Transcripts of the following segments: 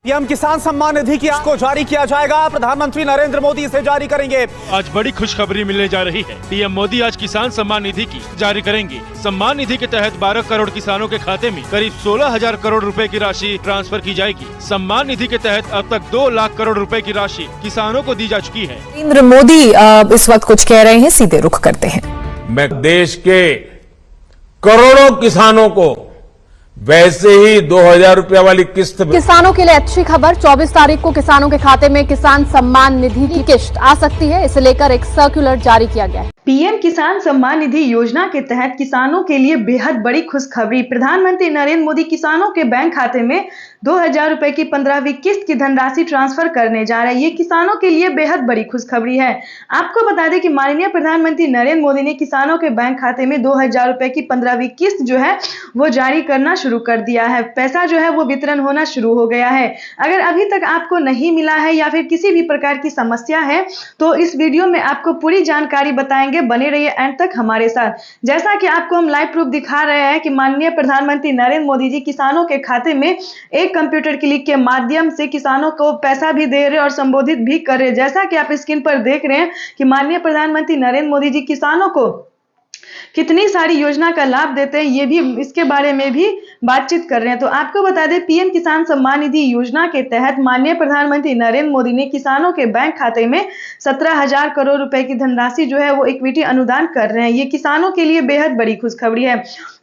PM किसान सम्मान निधि को जारी किया जाएगा। प्रधानमंत्री नरेंद्र मोदी इसे जारी करेंगे। आज बड़ी खुशखबरी मिलने जा रही है। पीएम मोदी आज किसान सम्मान निधि की जारी करेंगे। सम्मान निधि के तहत 12 करोड़ किसानों के खाते में करीब 16,000 करोड़ रुपए की राशि ट्रांसफर की जाएगी। सम्मान निधि के तहत अब तक 2 लाख करोड़ रुपए की राशि किसानों को दी जा चुकी है। नरेंद्र मोदी इस वक्त कुछ कह रहे हैं, सीधे रुख करते हैं। मैं देश के करोड़ों किसानों को वैसे ही 2,000 रुपया वाली किस्त किसानों के लिए अच्छी खबर। 24 तारीख को किसानों के खाते में किसान सम्मान निधि की किस्त आ सकती है। इसे लेकर एक सर्कुलर जारी किया गया है। पीएम किसान सम्मान निधि योजना के तहत किसानों के लिए बेहद बड़ी खुशखबरी। प्रधानमंत्री नरेंद्र मोदी किसानों के बैंक खाते में 2,000 रुपए की 15वीं किस्त की धनराशि ट्रांसफर करने जा रहे हैं। ये किसानों के लिए बेहद बड़ी खुशखबरी है। आपको बता दें कि माननीय प्रधानमंत्री नरेंद्र मोदी ने किसानों के बैंक खाते में 2,000 रुपए की 15वीं किस्त जो है वो जारी करना शुरू कर दिया है। पैसा जो है वो वितरण होना शुरू हो गया है। अगर अभी तक आपको नहीं मिला है या फिर किसी भी प्रकार की समस्या है तो इस वीडियो में आपको पूरी जानकारी बताएंगे। बने रहिए एंड तक हमारे साथ। जैसा कि आपको हम लाइव प्रूफ दिखा रहे हैं कि माननीय प्रधानमंत्री नरेंद्र मोदी जी किसानों के खाते में एक कंप्यूटर क्लिक के माध्यम से किसानों को पैसा भी दे रहे और संबोधित भी कर रहे। जैसा कि आप स्क्रीन पर देख रहे हैं कि माननीय प्रधानमंत्री नरेंद्र मोदी जी किसानों को कितनी सारी योजना का लाभ देते हैं, ये भी इसके बारे में भी बातचीत कर रहे हैं। तो आपको बता दें, पीएम किसान सम्मान निधि योजना के तहत माननीय प्रधानमंत्री नरेंद्र मोदी ने किसानों के बैंक खाते में 17,000 करोड़ रुपए की धनराशि जो है वो इक्विटी अनुदान कर रहे हैं। ये किसानों के लिए बेहद बड़ी खुशखबरी है।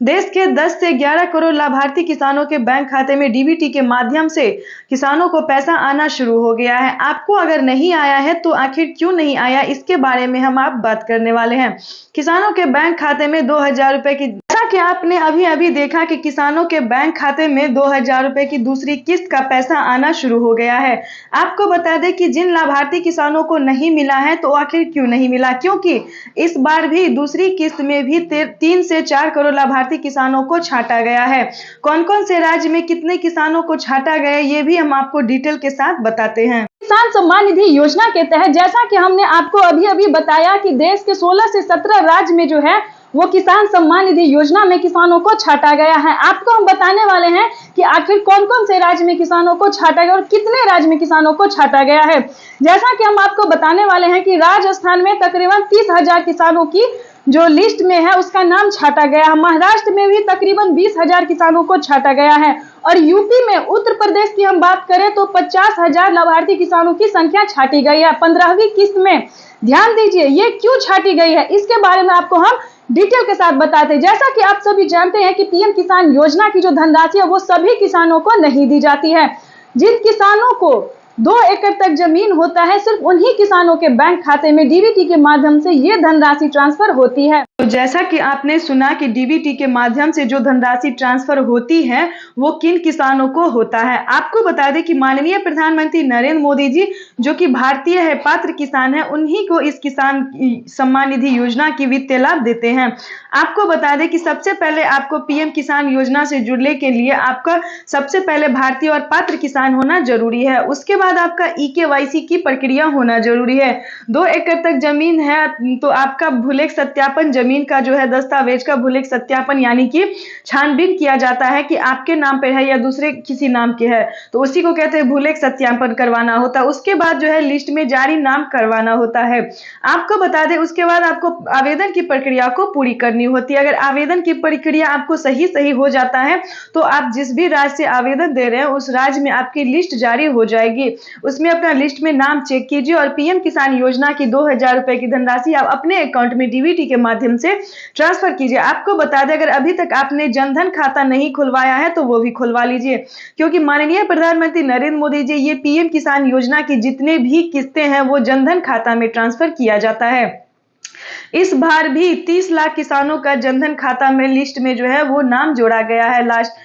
देश के 10 से 11 करोड़ लाभार्थी किसानों के बैंक खाते में डीबीटी के माध्यम से किसानों को पैसा आना शुरू हो गया है। आपको अगर नहीं आया है तो आखिर क्यों नहीं आया, इसके बारे में हम आप बात करने वाले हैं। किसानों के बैंक खाते में 2,000 रुपए की, जैसा कि आपने अभी देखा कि किसानों के बैंक खाते में 2,000 रुपए की दूसरी किस्त का पैसा आना शुरू हो गया है। आपको बता दें कि जिन लाभार्थी किसानों को नहीं मिला है तो आखिर क्यों नहीं मिला, क्योंकि इस बार भी दूसरी किस्त में भी 3 से 4 करोड़ लाभार्थी किसानों को छांटा गया है। कौन कौन से राज्य में कितने किसानों को छांटा गया ये भी हम आपको डिटेल के साथ बताते हैं। किसान सम्मान निधि योजना के तहत जैसा कि हमने आपको अभी बताया कि देश के 16 से 17 राज्य में जो है वो किसान सम्मान निधि योजना में किसानों को छांटा गया है। आपको हम बताने वाले हैं कि आखिर कौन कौन से राज्य में किसानों को छांटा गया और कितने राज्य में किसानों को छांटा गया है। जैसा कि हम आपको बताने वाले हैं कि राजस्थान में तकरीबन 30,000 किसानों की जो लिस्ट में है उसका नाम छांटा गया है। महाराष्ट्र में भी तकरीबन 20,000 किसानों को छांटा गया है और यूपी में, उत्तर प्रदेश की हम बात करें तो 50,000 लाभार्थी किसानों की संख्या छांटी गई है 15वीं किस्त में। ध्यान दीजिए, ये क्यों छांटी गई है इसके बारे में आपको हम डिटेल के साथ बताते हैं। जैसा कि आप सभी जानते हैं कि पीएम किसान योजना की जो धनराशि है वो सभी किसानों को नहीं दी जाती है। जिन किसानों को 2 एकड़ तक जमीन होता है सिर्फ उन्हीं किसानों के बैंक खाते में डीबीटी के माध्यम से ये धनराशि ट्रांसफर होती है। तो जैसा कि आपने सुना कि डीबीटी के माध्यम से जो धनराशि ट्रांसफर होती है वो किन किसानों को होता है। आपको बता दें कि माननीय प्रधानमंत्री नरेंद्र मोदी जी जो कि भारतीय है, पात्र किसान है, उन्हीं को इस किसान सम्मान निधि योजना की वित्तीय लाभ देते हैं। आपको बता दें कि सबसे पहले आपको पीएम किसान योजना से जुड़ने के लिए आपका सबसे पहले भारतीय और पात्र किसान होना जरूरी है। उसके बाद आपका EKYC की प्रक्रिया होना जरूरी है। 2 एकड़ तक जमीन है तो आपका भूलेख सत्यापन, जमीन का जो है दस्तावेज का भूलेख सत्यापन यानी कि छानबीन किया जाता है कि आपके नाम पे है या दूसरे किसी नाम के है, तो उसी को कहते हैं भूलेख सत्यापन करवाना होता है। उसके बाद जो है लिस्ट में जारी नाम करवाना होता है। आपको बता दें उसके बाद आपको आवेदन की प्रक्रिया को पूरी करनी होती है। अगर आवेदन की प्रक्रिया आपको सही हो जाता है तो आप जिस भी राज्य से आवेदन दे रहे हैं उस राज्य में आपकी लिस्ट जारी हो जाएगी। उसमें अपना लिस्ट में नाम चेक कीजिए और पीएम किसान योजना की 2,000 रुपए की धनराशि आप अपने अकाउंट में डीबीटी के माध्यम से ट्रांसफर कीजिए। आपको बता दें अगर अभी तक आपने जनधन खाता नहीं खुलवाया है तो वो भी खुलवा लीजिए, क्योंकि माननीय प्रधानमंत्री नरेंद्र मोदी जी ये पीएम किसान योजना की जितने भी किस्तें हैं वो जनधन खाता में ट्रांसफर किया जाता है। इस बार भी 30 लाख किसानों का जनधन खाता में लिस्ट में जो है वो नाम जोड़ा गया है, लास्ट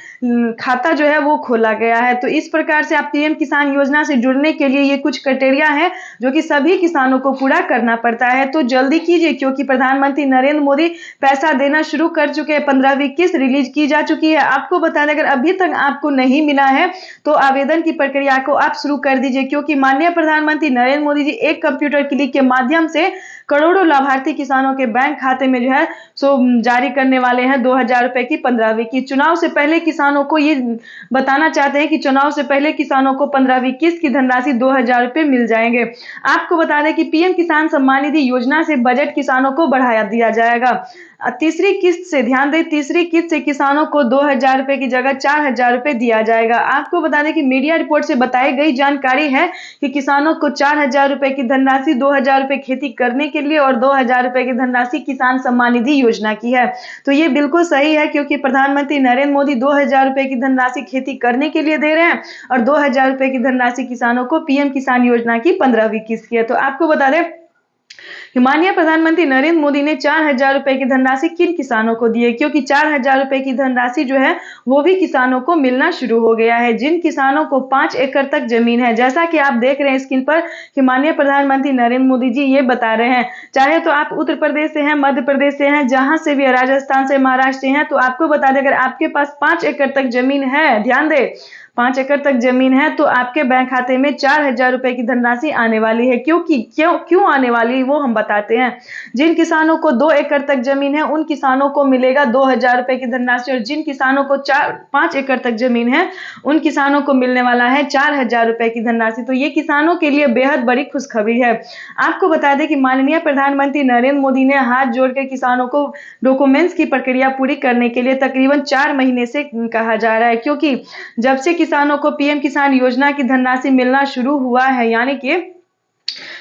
खाता जो है वो खोला गया है। तो इस प्रकार से आप पीएम किसान योजना से जुड़ने के लिए ये कुछ क्राइटेरिया है जो कि सभी किसानों को पूरा करना पड़ता है। तो जल्दी कीजिए क्योंकि प्रधानमंत्री नरेंद्र मोदी पैसा देना शुरू कर चुके हैं। 15वीं किस्त रिलीज की जा चुकी है। आपको बता दें अगर अभी तक आपको नहीं मिला है तो आवेदन की प्रक्रिया को आप शुरू कर दीजिए, क्योंकि माननीय प्रधानमंत्री नरेंद्र मोदी जी एक कंप्यूटर क्लिक के माध्यम से करोड़ों लाभार्थी किसानों के बैंक खाते में जो है सो जारी करने वाले हैं 2,000 रुपए की 15वीं की। चुनाव से पहले किसान किसानों को ये बताना चाहते हैं कि चुनाव से पहले किसानों को 15वीं किस्त की धनराशि 2,000 रुपए मिल जाएंगे। आपको बता दें कि पीएम किसान सम्मान निधि योजना से बजट किसानों को बढ़ाया दिया जाएगा। तीसरी किस्त से ध्यान दें, तीसरी किस्त से किसानों को 2,000 रुपए की जगह 4,000 रुपए दिया जाएगा। आपको बता दें कि मीडिया रिपोर्ट से बताई गई जानकारी है कि किसानों को 4,000 रुपए की धनराशि, 2,000 रुपए खेती करने के लिए और 2,000 रुपए की धनराशि किसान सम्मान निधि योजना की है। तो ये बिल्कुल सही है, क्योंकि प्रधानमंत्री नरेंद्र मोदी 2,000 रुपए की धनराशि खेती करने के लिए दे रहे हैं और 2,000 रुपए की धनराशि किसानों को पीएम किसान योजना की 15वीं किस्त की है। तो आपको बता दें कि माननीय प्रधानमंत्री नरेंद्र मोदी ने 4,000 रुपए की धनराशि किन किसानों को दी है, क्योंकि 4,000 रुपए की धनराशि जो है वो भी किसानों को मिलना शुरू हो गया है जिन किसानों को 5 एकड़ तक जमीन है। जैसा कि आप देख रहे हैं स्क्रीन पर कि माननीय प्रधानमंत्री नरेंद्र मोदी जी ये बता रहे हैं, चाहे तो आप उत्तर प्रदेश से हैं, मध्य प्रदेश से हैं, जहां से भी, राजस्थान से, महाराष्ट्र से हैं, तो आपको बता दें अगर आपके पास 5 एकड़ तक जमीन है, ध्यान दें 5 एकड़ तक जमीन है, तो आपके बैंक खाते में 4,000 रुपए की धनराशि आने वाली है। क्यों आने वाली है वो हम बताते हैं। जिन किसानों को 2 एकड़ तक जमीन है उन किसानों को मिलेगा 2,000 रुपए की धनराशि और जिन किसानों को 5 एकड़ तक जमीन है उन किसानों को मिलने वाला है 4,000 रुपए की धनराशि। तो ये किसानों के लिए बेहद बड़ी खुशखबरी है। आपको बता दें कि माननीय प्रधानमंत्री नरेंद्र मोदी ने हाथ जोड़कर किसानों को डॉक्यूमेंट्स की प्रक्रिया पूरी करने के लिए तकरीबन 4 महीने से कहा जा रहा है, क्योंकि जब से किसानों को पीएम किसान योजना की धनराशि मिलना शुरू हुआ है, यानी कि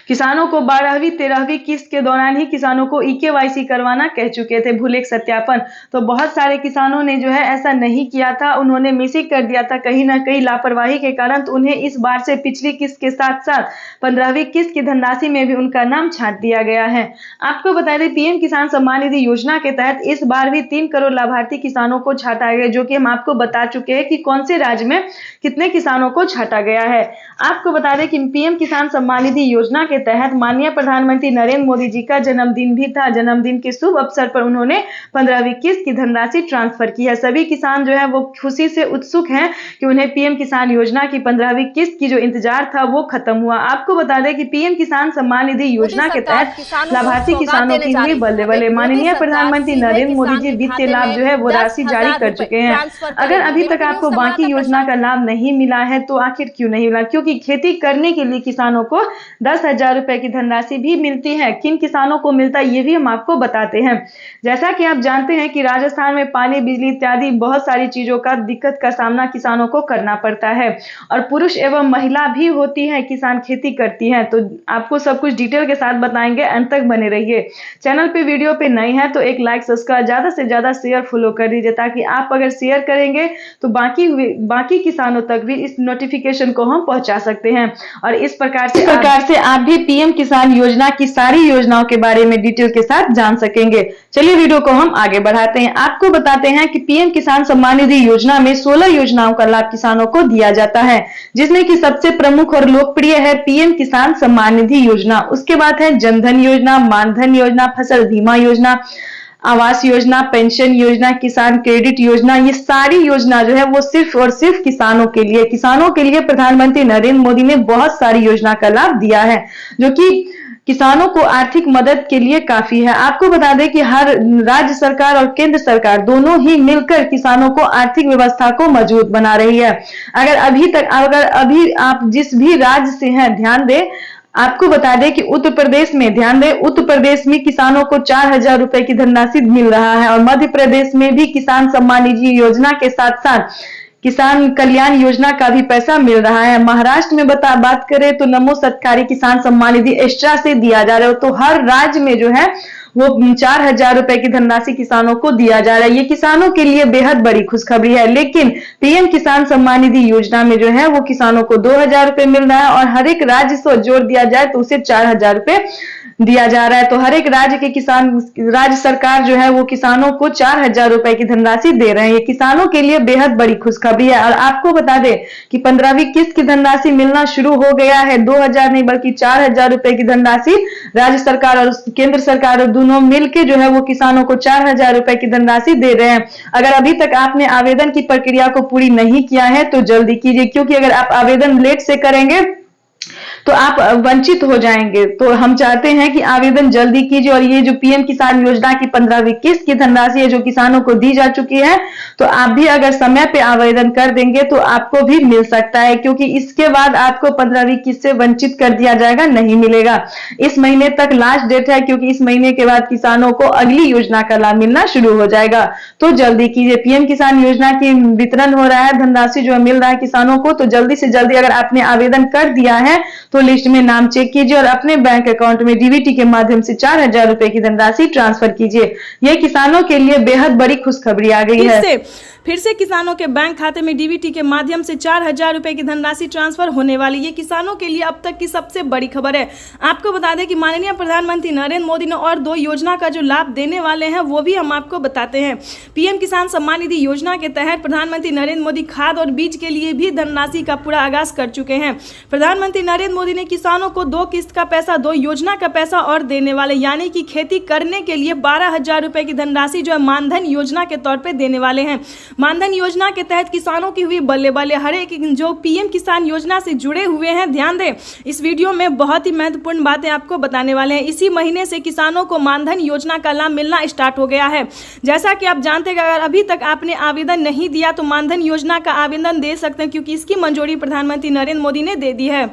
किसानों को 12वीं 13वीं किस्त के दौरान ही किसानों को EKYC करवाना कह चुके थे, भूलेख सत्यापन। तो बहुत सारे किसानों ने जो है ऐसा नहीं किया था, उन्होंने मिसिंग कर दिया था कहीं ना कहीं लापरवाही के कारण। तो उन्हें इस बार से पिछली किस्त के साथ साथ 15वीं किस्त की धनराशि में भी उनका नाम छांट दिया गया है। आपको बता दें पीएम किसान सम्मान निधि योजना के तहत इस बार भी 3 करोड़ लाभार्थी किसानों को छांटा गया, जो कि हम आपको बता चुके हैं कि कौन से राज्य में कितने किसानों को छांटा गया है। आपको बता दें कि पीएम किसान सम्मान निधि योजना के तहत माननीय प्रधानमंत्री नरेंद्र मोदी जी का जन्मदिन भी था। जन्मदिन के शुभ अवसर पर उन्होंने 15वीं किस्त की धनराशि ट्रांसफर की है। सभी किसान जो है वो खुशी से उत्सुक हैं कि उन्हें पीएम किसान योजना की 15वीं किस्त की जो इंतजार था वो खत्म हुआ। आपको बता दें कि पीएम किसान सम्मान निधि योजना के तहत लाभार्थी किसानों की हुई बल्ले बल्ले। माननीय प्रधानमंत्री नरेंद्र मोदी जी वित्तीय लाभ जो है वो राशि जारी कर चुके हैं। अगर अभी तक आपको बाकी योजना का लाभ नहीं मिला है तो आखिर क्यों नहीं मिला, क्योंकि खेती करने के लिए किसानों को 10,000 रुपए की धनराशि भी मिलती है। किन किसानों को मिलता है ये भी हम आपको बताते हैं। जैसा कि आप जानते हैं कि राजस्थान में पानी, बिजली इत्यादि बहुत सारी चीजों का दिक्कत का सामना किसानों को करना पड़ता है और पुरुष एवं महिला भी होती है किसान खेती करती हैं। तो आपको सब कुछ डिटेल के साथ बताएंगे, अंत तक बने रहिए। चैनल पे वीडियो पे नए हैं तो एक लाइक, सब्सक्राइब, ज्यादा से ज्यादा शेयर, फॉलो कर दीजिए, ताकि आप अगर शेयर करेंगे तो बाकी किसानों तक भी इस नोटिफिकेशन को हम पहुंचा सकते हैं और इस प्रकार से आप भी पीएम किसान योजना की सारी योजनाओं के बारे में डिटेल के साथ जान सकेंगे। चलिए वीडियो को हम आगे बढ़ाते हैं। आपको बताते हैं कि पीएम किसान सम्मान निधि योजना में 16 योजनाओं का लाभ किसानों को दिया जाता है, जिसमें कि सबसे प्रमुख और लोकप्रिय है पीएम किसान सम्मान निधि योजना। उसके बाद है जनधन योजना, मानधन योजना, फसल बीमा योजना, आवास योजना, पेंशन योजना, किसान क्रेडिट योजना। ये सारी योजना जो है वो सिर्फ और सिर्फ किसानों के लिए प्रधानमंत्री नरेंद्र मोदी ने बहुत सारी योजना का लाभ दिया है, जो कि किसानों को आर्थिक मदद के लिए काफी है। आपको बता दें कि हर राज्य सरकार और केंद्र सरकार दोनों ही मिलकर किसानों को आर्थिक व्यवस्था को मजबूत बना रही है। अगर अभी आप जिस भी राज्य से हैं, ध्यान दें, आपको बता दें कि उत्तर प्रदेश में किसानों को 4,000 रुपए की धनराशि मिल रहा है और मध्य प्रदेश में भी किसान सम्मान निधि योजना के साथ साथ किसान कल्याण योजना का भी पैसा मिल रहा है। महाराष्ट्र में बात करें तो नमो सत्कारी किसान सम्मान निधि एक्स्ट्रा से दिया जा रहा है। तो हर राज्य में जो है वो 4,000 रुपए की धनराशि किसानों को दिया जा रहा है। ये किसानों के लिए बेहद बड़ी खुशखबरी है। लेकिन पीएम किसान सम्मान निधि योजना में जो है वो किसानों को 2,000 रुपए मिल रहा है और हर एक राज्य से जोड़ दिया जाए तो उसे 4,000 रुपए दिया जा रहा है। तो हर एक राज्य के राज्य सरकार जो है वो किसानों को 4,000 रुपए की धनराशि दे रहे हैं। ये किसानों के लिए बेहद बड़ी खुशखबरी है। और आपको बता दें कि 15वीं किस्त की धनराशि मिलना शुरू हो गया है। 2,000 नहीं बल्कि 4,000 रुपए की धनराशि राज्य सरकार और केंद्र सरकार दोनों मिलकर जो है वो किसानों को 4,000 रुपए की धनराशि दे रहे हैं। अगर अभी तक आपने आवेदन की प्रक्रिया को पूरी नहीं किया है तो जल्दी कीजिए, क्योंकि अगर आप आवेदन लेट से करेंगे तो आप वंचित हो जाएंगे। तो हम चाहते हैं कि आवेदन जल्दी कीजिए और ये जो पीएम किसान योजना की 15वीं किस्त की धनराशि है जो किसानों को दी जा चुकी है, तो आप भी अगर समय पे आवेदन कर देंगे तो आपको भी मिल सकता है, क्योंकि इसके बाद आपको 15वीं किस्त से वंचित कर दिया जाएगा, नहीं मिलेगा। इस महीने तक लास्ट डेट है, क्योंकि इस महीने के बाद किसानों को अगली योजना का लाभ मिलना शुरू हो जाएगा। तो जल्दी कीजिए, पीएम किसान योजना की वितरण हो रहा है, धनराशि जो मिल रहा है किसानों को, तो जल्दी से जल्दी अगर आपने आवेदन कर दिया है तो लिस्ट में नाम चेक कीजिए और अपने बैंक अकाउंट में डीबीटी के माध्यम से 4000 रुपए की धनराशि ट्रांसफर कीजिए। यह किसानों के लिए बेहद बड़ी खुशखबरी आ गई है। फिर से किसानों के बैंक खाते में डीबीटी के माध्यम से 4000 रुपए की धनराशि ट्रांसफर होने वाली। ये किसानों के लिए अब तक की सबसे बड़ी खबर है। आपको बता दें कि माननीय प्रधानमंत्री नरेंद्र मोदी ने और 2 योजना का जो लाभ देने वाले हैं वो भी हम आपको बताते हैं। पीएम किसान सम्मान निधि योजना के तहत प्रधानमंत्री नरेंद्र मोदी खाद और बीज के लिए भी धनराशि का पूरा आगाज कर चुके हैं। प्रधानमंत्री नरेंद्र मोदी ने किसानों को 2 किस्त का पैसा, 2 योजना का पैसा और देने वाले, यानी कि खेती करने के लिए 12000 रुपए की धनराशि जो है मानधन योजना के तौर पर देने वाले हैं। मानधन योजना के तहत किसानों की हुई बल्ले बल्ले। हर एक जो पीएम किसान योजना से जुड़े हुए हैं, ध्यान दें, इस वीडियो में बहुत ही महत्वपूर्ण बातें आपको बताने वाले हैं। इसी महीने से किसानों को मानधन योजना का लाभ मिलना स्टार्ट हो गया है। जैसा कि आप जानते हैं कि अगर अभी तक आपने आवेदन नहीं दिया तो मानधन योजना का आवेदन दे सकते हैं, क्योंकि इसकी मंजूरी प्रधानमंत्री नरेंद्र मोदी ने दे दी है।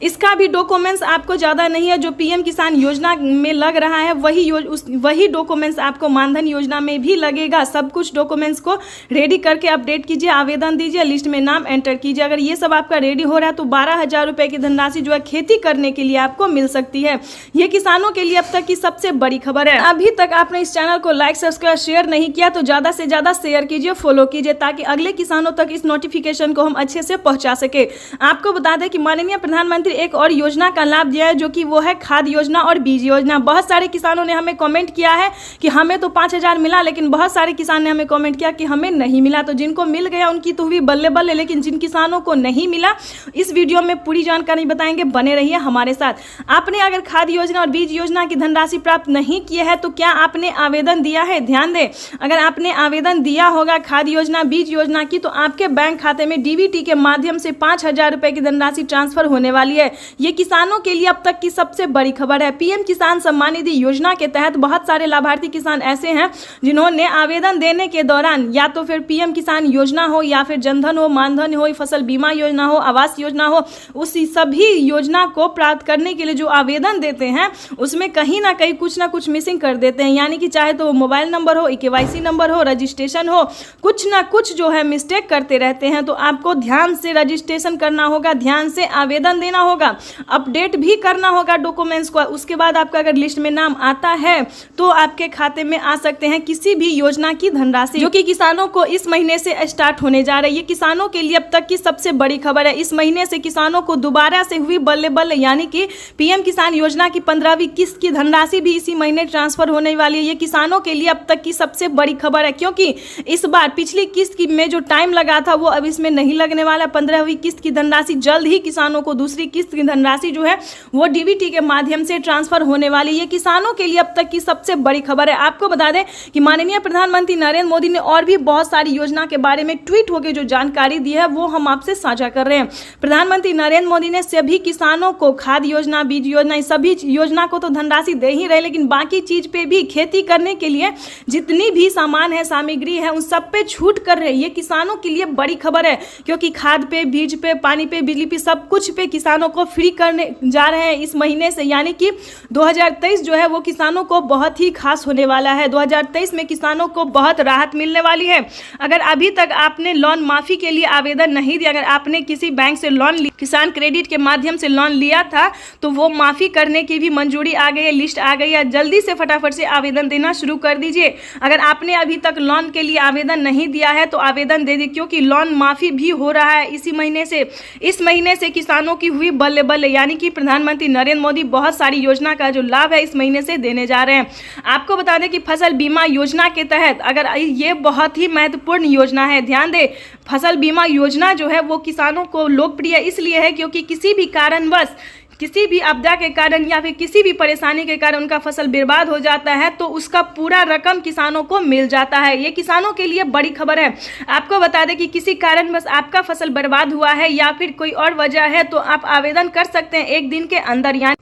इसका भी डॉक्यूमेंट्स आपको ज़्यादा नहीं है, जो पीएम किसान योजना में लग रहा है वही डॉक्यूमेंट्स आपको मानधन योजना में भी लगेगा। सब कुछ डॉक्यूमेंट्स को रेडी करके अपडेट कीजिए, आवेदन दीजिए, लिस्ट में नाम एंटर कीजिए। अगर ये सब आपका रेडी हो रहा है तो 12000 रुपए की धनराशि जो है खेती करने के लिए आपको मिल सकती है। ये किसानों के लिए अब तक की सबसे बड़ी खबर है। अभी तक आपने इस चैनल को लाइक, सब्सक्राइब, शेयर नहीं किया तो ज़्यादा से ज़्यादा शेयर कीजिए, फॉलो कीजिए, ताकि अगले किसानों तक इस नोटिफिकेशन को हम अच्छे से पहुँचा सके। आपको बता दें कि माननीय प्रधानमंत्री एक और योजना का लाभ दिया है, जो कि वो है खाद योजना और बीज योजना। बहुत सारे किसानों ने हमें कमेंट किया है कि हमें तो 5000 मिला, लेकिन बहुत सारे किसान ने हमें कमेंट किया कि हमें नहीं मिला। तो जिनको मिल गया उनकी तो हुई बल्ले बल्ले, लेकिन जिन किसानों को नहीं मिला इस वीडियो में पूरी जानकारी बताएंगे, बने रहिए हमारे साथ। आपने अगर खाद योजना और बीज योजना की धनराशि प्राप्त नहीं किया है तो क्या आपने आवेदन दिया है? ध्यान दें, अगर आपने आवेदन दिया होगा खाद योजना, बीज योजना की, तो आपके बैंक खाते में डीबीटी के माध्यम से 5000 रुपए की धनराशि ट्रांसफर होने वाली है। ये किसानों के लिए अब तक की सबसे बड़ी खबर है। पीएम किसान सम्मान निधि योजना के तहत बहुत सारे लाभार्थी किसान ऐसे हैं जिन्होंने आवेदन देने के दौरान या तो फिर पीएम किसान योजना हो, या फिर जनधन हो, मानधन हो, फसल बीमा योजना हो, आवास योजना हो, उसी सभी योजना को प्राप्त करने के लिए जो आवेदन देते हैं उसमें कहीं ना कहीं कुछ ना कुछ मिसिंग कर देते हैं। यानी कि चाहे तो मोबाइल नंबर हो, केवाईसी नंबर हो, रजिस्ट्रेशन हो, कुछ ना कुछ जो है मिस्टेक करते रहते हैं। तो आपको ध्यान से रजिस्ट्रेशन करना होगा, ध्यान से आवेदन देना होगा, अपडेट भी करना होगा डॉक्यूमेंट्स को। उसके बाद आपका अगर लिस्ट में नाम आता है तो आपके खाते में आ सकते हैं किसी भी योजना की धनराशि, जो कि किसानों को इस महीने से स्टार्ट होने जा रही है। ये किसानों के लिए अब तक की सबसे बड़ी खबर है। इस महीने से किसानों को दोबारा से हुई बल्ले बल्ले, यानी कि पीएम किसान योजना की 15वीं किस्त की धनराशि भी इसी महीने ट्रांसफर होने वाली है। ये किसानों के लिए अब तक की सबसे बड़ी खबर है, क्योंकि इस बार पिछली किस्त में जो टाइम लगा था वो अब इसमें नहीं लगने वाला। 15वीं किस्त की धनराशि जल्द ही किसानों को दूसरी किस्त की धनराशि जो है वो डीबीटी के माध्यम से ट्रांसफर होने वाली। ये किसानों के लिए अब तक की सबसे बड़ी खबर है। आपको बता दें कि माननीय प्रधानमंत्री नरेंद्र मोदी ने और भी बहुत सारी योजना के बारे में ट्वीट होकर जो जानकारी दी है वो हम आपसे साझा कर रहे हैं। प्रधानमंत्री नरेंद्र मोदी ने सभी किसानों को खाद योजना, बीज योजना, सभी योजना को तो धनराशि दे ही रहे, लेकिन बाकी चीज पे भी, खेती करने के लिए जितनी भी सामान है, सामग्री है, उन सब पे छूट कर रहे हैं। ये किसानों के लिए बड़ी खबर है, क्योंकि खाद पे, बीज पे, पानी पे, बिजली पे, सब कुछ पे किसानों को फ्री करने जा रहे हैं इस महीने से। यानी कि 2023 जो है वो किसानों को बहुत ही खास होने वाला है। 2023 में किसानों को बहुत राहत मिलने वाली है। अगर अभी तक आपने लोन माफी के लिए आवेदन नहीं दिया, अगर आपने किसी बैंक से लोन, किसान क्रेडिट के माध्यम से लोन लिया था, तो वो माफी करने की भी मंजूरी आ गई है, लिस्ट आ गई है। जल्दी से फटाफट से आवेदन देना शुरू कर दीजिए। अगर आपने अभी तक लोन के लिए आवेदन नहीं दिया है तो आवेदन दे दीजिए, क्योंकि लोन माफी भी हो रहा है इसी महीने से। इस महीने से किसानों की हुई बल्ले बल्ले, यानी कि प्रधानमंत्री नरेंद्र मोदी बहुत सारी योजना का जो लाभ है इस महीने से देने जा रहे हैं। आपको बता दें कि फसल बीमा योजना के तहत, अगर ये बहुत ही महत्वपूर्ण योजना है, ध्यान दें, फसल बीमा योजना जो है वो किसानों को लोकप्रिय इसलिए है क्योंकि किसी भी कारणवश किसी भी आपदा के कारण या फिर किसी भी परेशानी के कारण उनका फसल बर्बाद हो जाता है तो उसका पूरा रकम किसानों को मिल जाता है। ये किसानों के लिए बड़ी खबर है। आपको बता दें कि किसी कारणवश आपका फसल बर्बाद हुआ है या फिर कोई और वजह है तो आप आवेदन कर सकते हैं 1 दिन के अंदर। यानी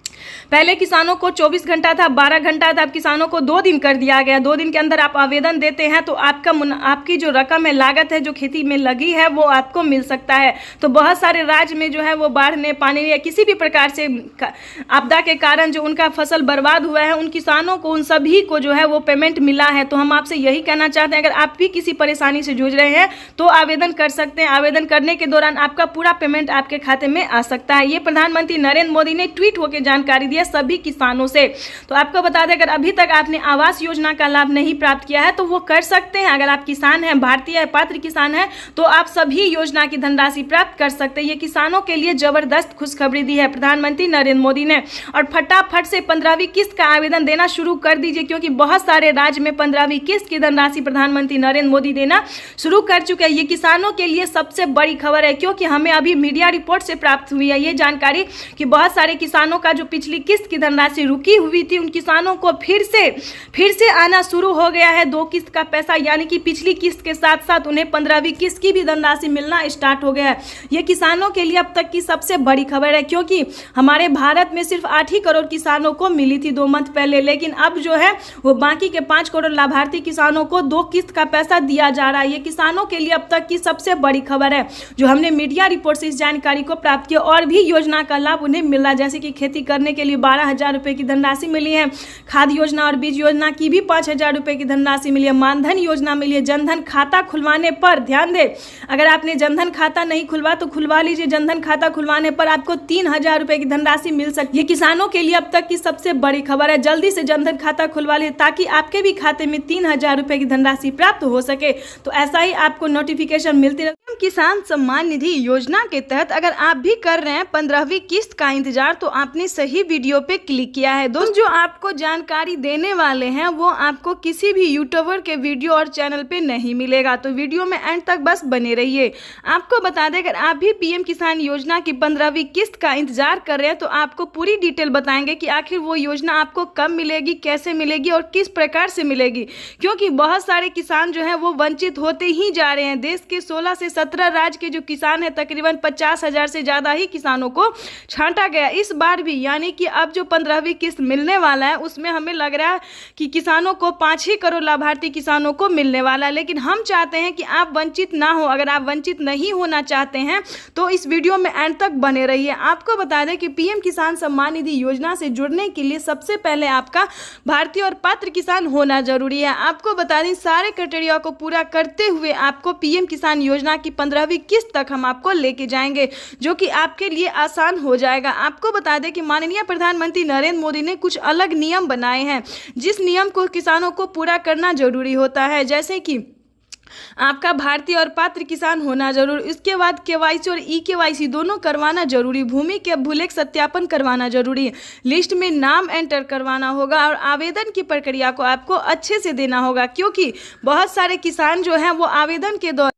पहले किसानों को 24 घंटा था, 12 घंटा था, अब किसानों को 2 दिन कर दिया गया। 2 दिन के अंदर आप आवेदन देते हैं तो आपकी जो रकम है, लागत है जो खेती में लगी है वो आपको मिल सकता है। तो बहुत सारे राज्य में जो है वो बाढ़ ने, पानी या किसी भी प्रकार से आपदा के कारण जो उनका फसल बर्बाद हुआ है उन किसानों को, उन सभी को जो है वो पेमेंट मिला है। तो हम आपसे यही कहना चाहते हैं, अगर आप भी किसी परेशानी से जूझ रहे हैं तो आवेदन कर सकते हैं। आवेदन करने के दौरान आपका पूरा पेमेंट आपके खाते में आ सकता है। ये प्रधानमंत्री नरेंद्र मोदी ने ट्वीट होकर जानकारी दी सभी किसानों से। तो आपको बता दें, अगर अभी तक आपने आवास योजना का लाभ नहीं प्राप्त किया है तो वो कर सकते हैं। अगर आप किसान हैं, भारतीय पात्र किसान हैं, तो आप सभी योजना की धनराशि प्राप्त कर सकते हैं। ये किसानों के लिए जबरदस्त खुशखबरी दी है प्रधानमंत्री नरेंद्र मोदी ने। और फटाफट से 15वीं किस्त का आवेदन देना शुरू कर दीजिए, क्योंकि बहुत सारे राज्य में 15वीं किस्त की धनराशि प्रधानमंत्री नरेंद्र मोदी देना शुरू कर चुके हैं। ये किसानों के लिए सबसे बड़ी खबर है, क्योंकि हमें अभी मीडिया रिपोर्ट से प्राप्त हुई है ये जानकारी कि बहुत सारे किसानों का जो पिछली किस्त की धनराशि रुकी हुई थी उन किसानों को फिर से आना शुरू हो गया है 2 किस्त का पैसा। यानी कि पिछली किस्त के साथ साथ उन्हें 15वीं किस्त की भी धनराशि मिलना स्टार्ट हो गया है। ये किसानों के लिए अब तक की सबसे बड़ी खबर है, क्योंकि हमारे भारत में सिर्फ 8 ही करोड़ किसानों को मिली थी 2 मंथ पहले, लेकिन अब जो है वो बाकी के 5 करोड़ लाभार्थी किसानों को 2 किस्त का पैसा दिया जा रहा है। ये किसानों के लिए अब तक की सबसे बड़ी खबर है जो हमने मीडिया रिपोर्ट से इस जानकारी को प्राप्त किया। और भी योजना का लाभ उन्हें मिल रहा है, जैसे कि खेती करने के लिए 12,000 रुपए की धनराशि मिली है, खाद योजना और बीज योजना की भी 5,000 रुपए की धनराशि मिली है, मानधन योजना मिली है। जनधन खाता खुलवाने पर ध्यान दें, अगर आपने जनधन खाता नहीं खुलवा तो खुलवा लीजिए। जनधन खाता खुलवाने पर आपको 3,000 रुपए की धनराशि मिल सकती है। ये किसानों के लिए अब तक की सबसे बड़ी खबर है। जल्दी से जनधन खाता खुलवा लीजिए ताकि आपके भी खाते में 3,000 रुपए की धनराशि प्राप्त हो सके। तो ऐसा ही आपको नोटिफिकेशन मिलती रहे। किसान सम्मान निधि योजना के तहत अगर आप भी कर रहे हैं 15वीं किस्त का इंतजार तो आपने सही वीडियो पे क्लिक किया है। दोस्तों, जो आपको जानकारी देने वाले हैं वो आपको किसी भी यूट्यूबर के वीडियो और चैनल पे नहीं मिलेगा, तो वीडियो में एंड तक बस बने रहिए। आपको बता दें, अगर आप भी पीएम किसान योजना की 15वीं किस्त का इंतजार कर रहे हैं तो आपको पूरी डिटेल बताएंगे कि आखिर वो योजना आपको कब मिलेगी, कैसे मिलेगी और किस प्रकार से मिलेगी, क्योंकि बहुत सारे किसान जो है वो वंचित होते ही जा रहे हैं। देश के 16 से 17 राज्य के जो किसान है, तकरीबन 50,000 से ज्यादा ही किसानों को छांटा गया इस बार भी। यानी कि अब जो 15वीं किस्त मिलने वाला है उसमें हमें लग रहा है कि किसानों को 5 ही करोड़ लाभार्थी किसानों को मिलने वाला है। लेकिन हम चाहते हैं कि आप वंचित ना हो। अगर आप वंचित नहीं होना चाहते हैं तो इस वीडियो में एंड तक बने रहिए। आपको बता दें कि पीएम किसान सम्मान निधि योजना से जुड़ने के लिए सबसे पहले आपका भारतीय और पात्र किसान होना जरूरी है। आपको बता दें, सारे क्राइटेरिया को पूरा करते हुए आपको पीएम किसान योजना की 15वीं किस्त तक हम आपको लेके जाएंगे, जो कि आपके लिए आसान हो जाएगा। आपको बता दें कि माननीय प्रधानमंत्री नरेंद्र मोदी ने कुछ अलग नियम बनाए हैं, जिस नियम को किसानों को पूरा करना जरूरी होता है, जैसे कि आपका भारतीय और पात्र किसान होना जरूरी, इसके बाद केवाईसी और ई केवाईसी दोनों करवाना जरूरी, भूमि के भूलेख सत्यापन करवाना जरूरी है, लिस्ट में नाम एंटर करवाना होगा और आवेदन की प्रक्रिया को आपको अच्छे से देना होगा, क्योंकि बहुत सारे किसान जो हैं वो आवेदन के दौरान